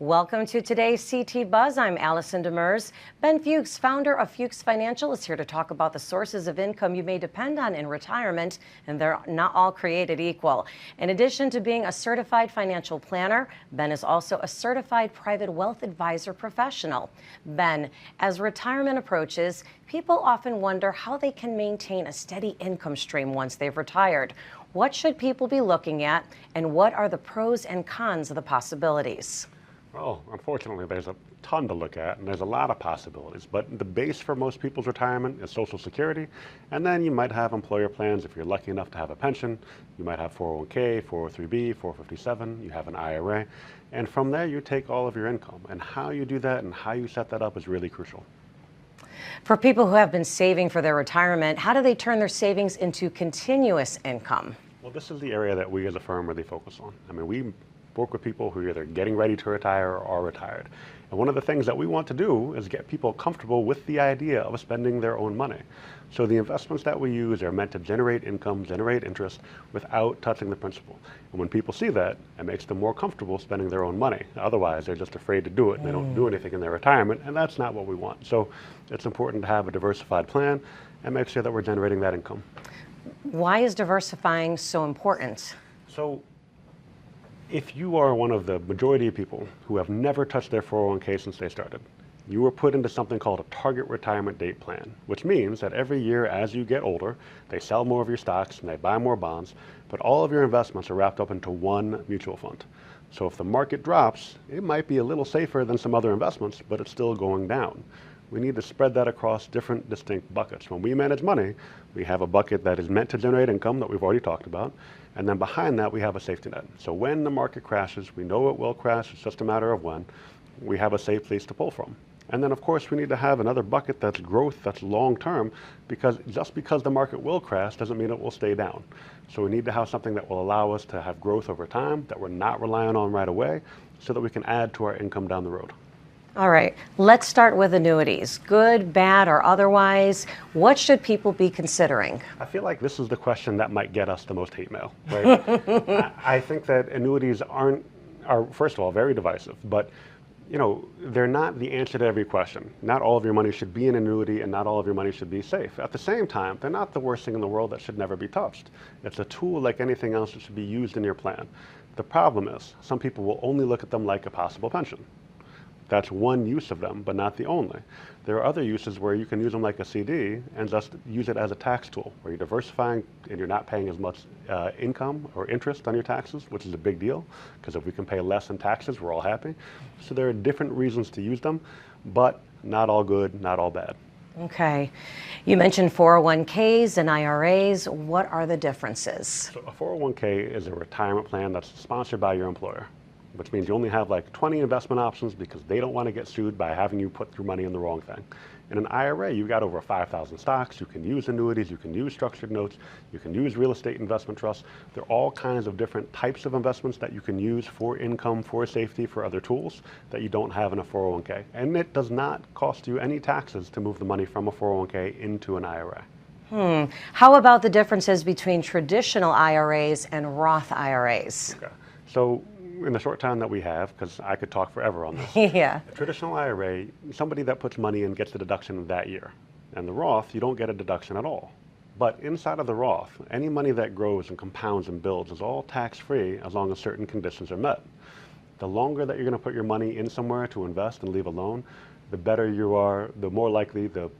Welcome to today's CT Buzz. I'm Allison Demers. Ben Fuchs, founder of Fuchs Financial, is here to talk about the sources of income you may depend on in retirement, and they're not all created equal. In addition to being a certified financial planner, Ben is also a certified private wealth advisor professional. Ben, as retirement approaches, people often wonder how they can maintain a steady income stream once they've retired. What should people be looking at, and what are the pros and cons of the possibilities? Well, unfortunately, there's a ton to look at, and there's a lot of possibilities. But the base for most people's retirement is Social Security, and then you might have employer plans if you're lucky enough to have a pension. You might have 401k, 403b, 457, you have an IRA, and from there you take all of your income. And how you do that and how you set that up is really crucial. For people who have been saving for their retirement, how do they turn their savings into continuous income? Well, this is the area that we as a firm really focus on. I mean, we work with people who are either getting ready to retire or are retired. And one of the things that we want to do is get people comfortable with the idea of spending their own money. So the investments that we use are meant to generate income, generate interest without touching the principal. And when people see that, it makes them more comfortable spending their own money. Otherwise, they're just afraid to do it and they don't do anything in their retirement, and that's not what we want. So it's important to have a diversified plan and make sure that we're generating that income. Why is diversifying so important? So if you are one of the majority of people who have never touched their 401k since they started, you were put into something called a target retirement date plan, which means that every year as you get older, they sell more of your stocks and they buy more bonds, but all of your investments are wrapped up into one mutual fund. So if the market drops, it might be a little safer than some other investments, but it's still going down. We need to spread that across different distinct buckets. When we manage money, we have a bucket that is meant to generate income that we've already talked about, and then behind that we have a safety net. So when the market crashes, we know it will crash, it's just a matter of when, we have a safe place to pull from. And then of course we need to have another bucket that's growth, that's long term, because just because the market will crash doesn't mean it will stay down. So we need to have something that will allow us to have growth over time, that we're not relying on right away, so that we can add to our income down the road. All right, let's start with annuities. Good, bad, or otherwise, what should people be considering? I feel like this is the question that might get us the most hate mail, right? I think that annuities are first of all very divisive, but you know, they're not the answer to every question. Not all of your money should be an annuity and not all of your money should be safe. At the same time, they're not the worst thing in the world that should never be touched. It's a tool like anything else that should be used in your plan. The problem is some people will only look at them like a possible pension. That's one use of them, but not the only. There are other uses where you can use them like a CD and just use it as a tax tool, where you're diversifying and you're not paying as much income or interest on your taxes, which is a big deal, because if we can pay less in taxes, we're all happy. So there are different reasons to use them, but not all good, not all bad. Okay. You mentioned 401ks and IRAs. What are the differences? So a 401k is a retirement plan that's sponsored by your employer, which means you only have like 20 investment options because they don't want to get sued by having you put your money in the wrong thing. In an IRA, you've got over 5,000 stocks. You can use annuities, you can use structured notes, you can use real estate investment trusts. There are all kinds of different types of investments that you can use for income, for safety, for other tools that you don't have in a 401k. And it does not cost you any taxes to move the money from a 401k into an IRA. How about the differences between traditional IRAs and Roth IRAs? Okay. So in the short time that we have, because I could talk forever on this. Yeah. A traditional IRA, somebody that puts money in gets the deduction that year. And the Roth, you don't get a deduction at all. But inside of the Roth, any money that grows and compounds and builds is all tax-free as long as certain conditions are met. The longer that you're going to put your money in somewhere to invest and leave alone, the better you are, the more likely, the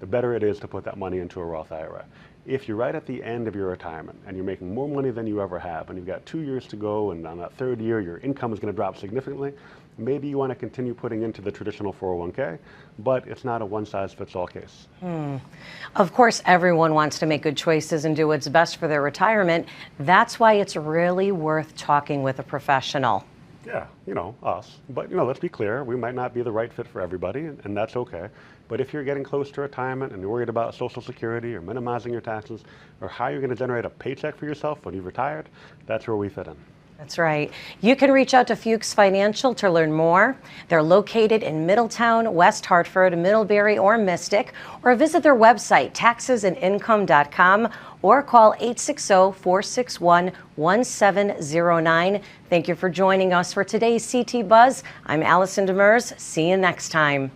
better it is to put that money into a Roth IRA. If you're right at the end of your retirement and you're making more money than you ever have and you've got 2 years to go and on that third year your income is going to drop significantly, maybe you want to continue putting into the traditional 401k, but it's not a one-size-fits-all case. Of course, everyone wants to make good choices and do what's best for their retirement. That's why it's really worth talking with a professional. Yeah, you know, us. But, you know, let's be clear, we might not be the right fit for everybody, and that's okay. But if you're getting close to retirement and you're worried about Social Security or minimizing your taxes or how you're going to generate a paycheck for yourself when you've retired, that's where we fit in. That's right. You can reach out to Fuchs Financial to learn more. They're located in Middletown, West Hartford, Middlebury, or Mystic, or visit their website, taxesandincome.com, or call 860-461-1709. Thank you for joining us for today's CT Buzz. I'm Allison Demers. See you next time.